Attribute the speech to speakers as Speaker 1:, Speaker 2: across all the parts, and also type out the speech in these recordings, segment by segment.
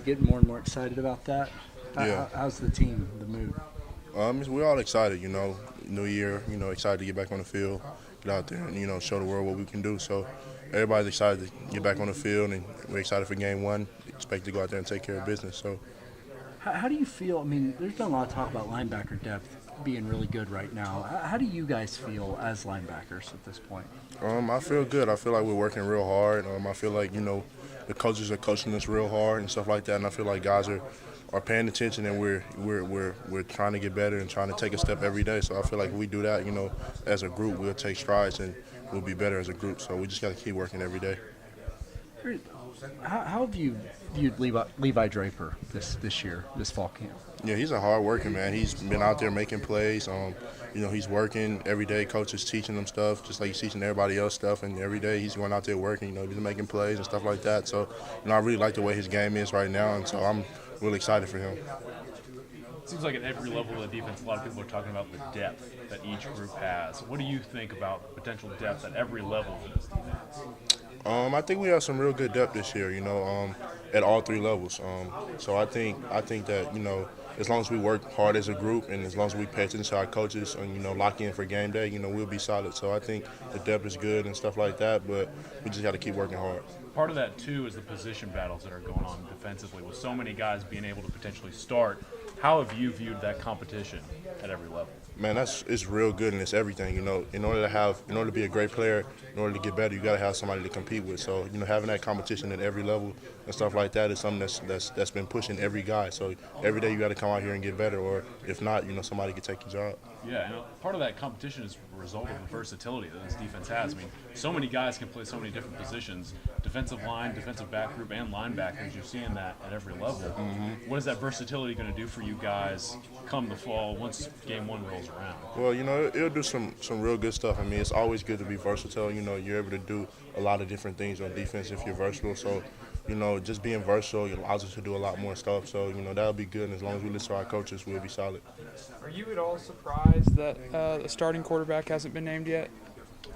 Speaker 1: getting more and more excited about that?
Speaker 2: Yeah.
Speaker 1: How's the team, the mood?
Speaker 2: We're all excited, new year, excited to get back on the field, get out there and, show the world what we can do. So everybody's excited to get back on the field, and we're excited for game one. Expect to go out there and take care of business. So
Speaker 1: How do you feel? I mean, there's been a lot of talk about linebacker depth being really good right now. How do you guys feel as linebackers at this point?
Speaker 2: I feel good. I feel like we're working real hard. I feel like, the coaches are coaching us real hard and stuff like that, and I feel like guys are paying attention, and we're trying to get better and trying to take a step every day. So I feel like if we do that, as a group, we'll take strides and we'll be better as a group. So we just got to keep working every day.
Speaker 1: How have you viewed Levi Draper this year, this fall camp?
Speaker 2: Yeah, he's a hard worker, man. He's been out there making plays. He's working every day. Coach is teaching him stuff, just like he's teaching everybody else stuff. And every day he's going out there working. He's making plays and stuff like that. So, I really like the way his game is right now, and so I'm really excited for him.
Speaker 3: It seems like at every level of the defense, a lot of people are talking about the depth that each group has. What do you think about potential depth at every level of this defense?
Speaker 2: I think we have some real good depth this year, at all three levels. So I think that, as long as we work hard as a group and as long as we pay attention to our coaches and, lock in for game day, we'll be solid. So I think the depth is good and stuff like that, but we just got to keep working hard.
Speaker 3: Part of that, too, is the position battles that are going on defensively. With so many guys being able to potentially start, how have you viewed that competition at every level?
Speaker 2: Man, it's real good and it's everything. In order to be a great player, in order to get better, you got to have somebody to compete with. So, having that competition at every level and stuff like that is something that's been pushing every guy. So every day you got to come out here and get better, or if not, somebody could take your job.
Speaker 3: Yeah, and part of that competition is a result of the versatility that this defense has. I mean, so many guys can play so many different positions, defensive line, defensive back group, and linebackers. You're seeing that at every level. Mm-hmm. What is that versatility going to do for you guys come the fall once game one rolls around?
Speaker 2: Well, it'll do some real good stuff. I mean, it's always good to be versatile. You're able to do a lot of different things on defense if you're versatile. So, just being versatile allows us to do a lot more stuff. So, that'll be good. And as long as we listen to our coaches, we'll be solid.
Speaker 4: Are you at all surprised that the starting quarterback hasn't been named yet?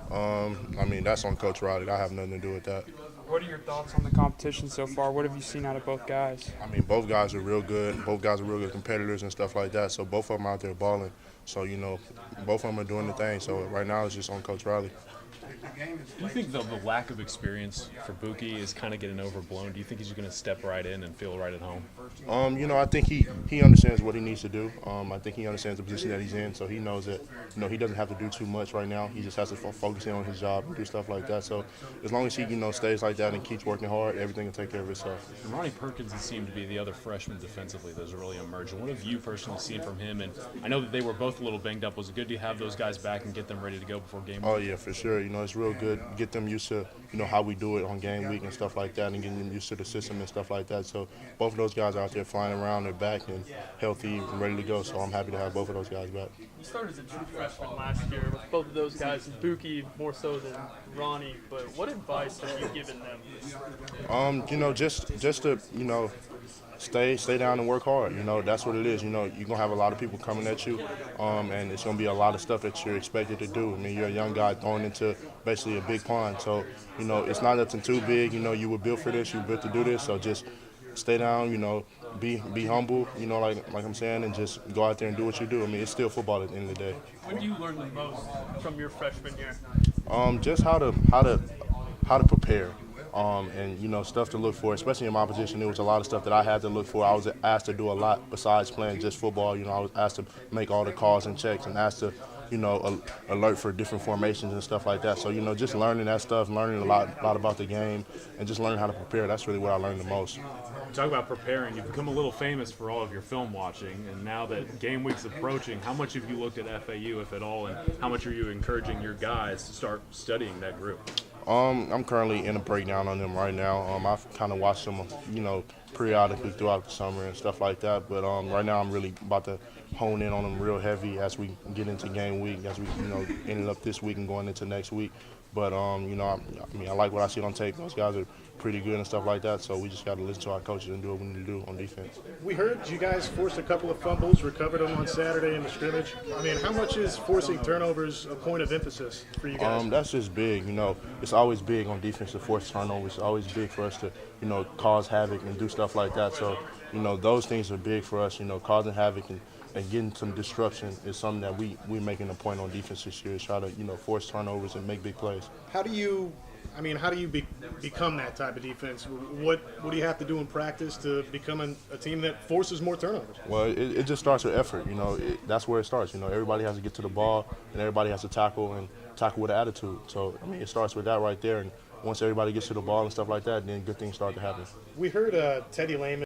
Speaker 2: That's on Coach Riley. I have nothing to do with that.
Speaker 4: What are your thoughts on the competition so far? What have you seen out of both guys?
Speaker 2: Both guys are real good. Both guys are real good competitors and stuff like that. So both of them out there balling. So, both of them are doing the thing. So right now it's just on Coach Riley.
Speaker 3: Do you think the lack of experience for Buki is kind of getting overblown? Do you think he's going to step right in and feel right at home?
Speaker 2: I think he understands what he needs to do. I think he understands the position that he's in, so he knows that, he doesn't have to do too much right now. He just has to focus in on his job and do stuff like that. So as long as he, stays like that and keeps working hard, everything will take care of itself.
Speaker 3: And Ronnie Perkins has seemed to be the other freshman defensively that's really emerged. What have you personally seen from him? And I know that they were both a little banged up. Was it good to have those guys back and get them ready to go before game week?
Speaker 2: Oh, yeah, for sure. It's real good. Get them used to, how we do it on game week and stuff like that, and getting them used to the system and stuff like that. So both of those guys are out there flying around, they're back and healthy and ready to go. So I'm happy to have both of those guys back.
Speaker 5: You started as a true freshman last year with both of those guys, and Buki more so than Ronnie. But what advice have you given them?
Speaker 2: Just to, stay down and work hard. That's what it is. You're gonna have a lot of people coming at you, and it's gonna be a lot of stuff that you're expected to do. You're a young guy thrown into basically a big pond, so it's not nothing too big. You were built for this. You were built to do this. So just stay down. Be humble. Like I'm saying, and just go out there and do what you do. It's still football at the end of the day.
Speaker 5: When do you learn the most from your freshman year?
Speaker 2: Just how to prepare. And stuff to look for, especially in my position. There was a lot of stuff that I had to look for. I was asked to do a lot besides playing just football. I was asked to make all the calls and checks and asked to, alert for different formations and stuff like that. So, just learning that stuff, learning a lot about the game, and just learning how to prepare. That's really what I learned the most.
Speaker 3: Talk about preparing. You've become a little famous for all of your film watching, and now that game week's approaching, how much have you looked at FAU, if at all, and how much are you encouraging your guys to start studying that group?
Speaker 2: I'm currently in a breakdown on them right now. I've kind of watched them, periodically throughout the summer and stuff like that. But right now I'm really about to hone in on them real heavy as we get into game week, as we, ended up this week and going into next week. But, I like what I see on tape. Those guys are pretty good and stuff like that. So we just got to listen to our coaches and do what we need to do on defense.
Speaker 6: We heard you guys forced a couple of fumbles, recovered them on Saturday in the scrimmage. I mean, how much is forcing turnovers a point of emphasis for you guys?
Speaker 2: That's just big. It's always big on defense to force turnovers. It's always big for us to, cause havoc and do stuff like that. So, those things are big for us. Causing havoc and getting some disruption is something that we're making a point on defense this year. Is try to, force turnovers and make big plays.
Speaker 6: How do you become that type of defense? What do you have to do in practice to become a team that forces more turnovers?
Speaker 2: Well, it just starts with effort. That's where it starts. Everybody has to get to the ball and everybody has to tackle with an attitude. So, it starts with that right there. And once everybody gets to the ball and stuff like that, then good things start to happen.
Speaker 6: We heard Teddy Lehman